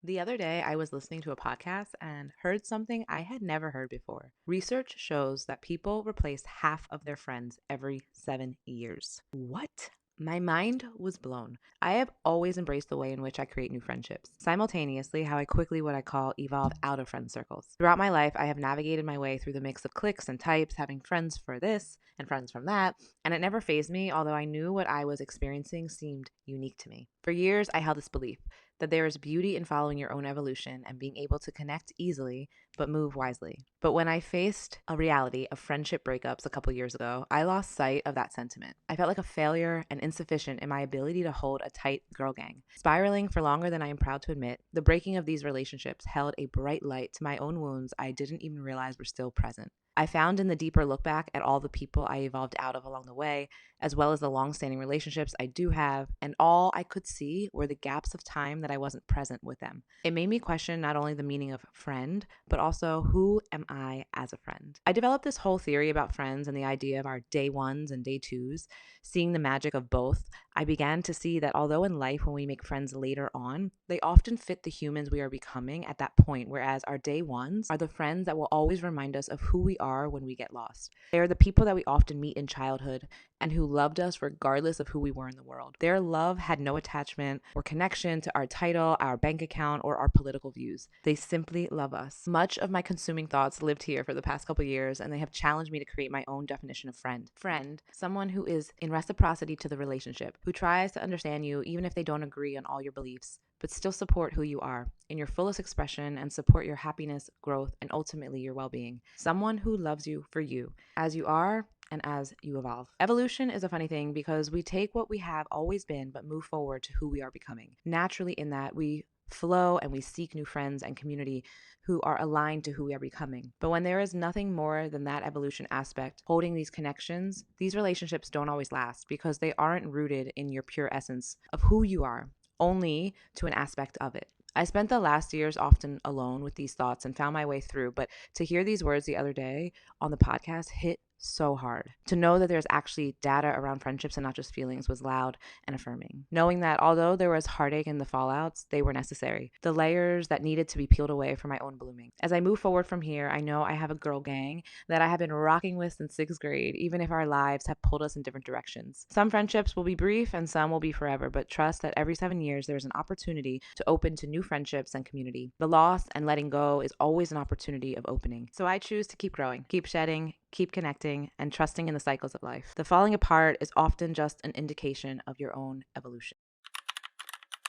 The other day, I was listening to a podcast and heard something I had never heard before. Research shows that people replace half of their friends every 7 years. What? My mind was blown. I have always embraced the way in which I create new friendships, simultaneously, how I quickly what I call evolve out of friend circles. Throughout my life, I have navigated my way through the mix of cliques and types, having friends for this and friends from that, and it never fazed me, although I knew what I was experiencing seemed unique to me. For years, I held this belief that there is beauty in following your own evolution and being able to connect easily but move wisely. But when I faced a reality of friendship breakups a couple years ago, I lost sight of that sentiment. I felt like a failure and insufficient in my ability to hold a tight girl gang. Spiraling for longer than I am proud to admit, the breaking of these relationships held a bright light to my own wounds I didn't even realize were still present. I found in the deeper look back at all the people I evolved out of along the way, as well as the long-standing relationships I do have, and all I could see were the gaps of time that I wasn't present with them. It made me question not only the meaning of friend, but also who am I as a friend. I developed this whole theory about friends and the idea of our day ones and day twos, seeing the magic of both. I began to see that although in life when we make friends later on, they often fit the humans we are becoming at that point, whereas our day ones are the friends that will always remind us of who we are when we get lost. They are the people that we often meet in childhood and who loved us regardless of who we were in the world. Their love had no attachment or connection to our title, our bank account, or our political views. They simply love us. Much of my consuming thoughts lived here for the past couple years, and they have challenged me to create my own definition of friend. Friend, someone who is in reciprocity to the relationship, who tries to understand you even if they don't agree on all your beliefs, but still support who you are in your fullest expression and support your happiness, growth, and ultimately your well-being. Someone who loves you for you, as you are and as you evolve. Evolution is a funny thing because we take what we have always been but move forward to who we are becoming. Naturally, in that, we flow and we seek new friends and community who are aligned to who we are becoming. But when there is nothing more than that evolution aspect holding these connections, these relationships don't always last because they aren't rooted in your pure essence of who you are, only to an aspect of it. I spent the last years often alone with these thoughts and found my way through, but to hear these words the other day on the podcast hit so hard. To know that there's actually data around friendships and not just feelings was loud and affirming. Knowing that although there was heartache in the fallouts, they were necessary. The layers that needed to be peeled away for my own blooming. As I move forward from here, I know I have a girl gang that I have been rocking with since 6th grade, even if our lives have pulled us in different directions. Some friendships will be brief and some will be forever, but trust that every 7 years there's an opportunity to open to new friendships and community. The loss and letting go is always an opportunity of opening. So I choose to keep growing, keep shedding, keep connecting, and trusting in the cycles of life. The falling apart is often just an indication of your own evolution.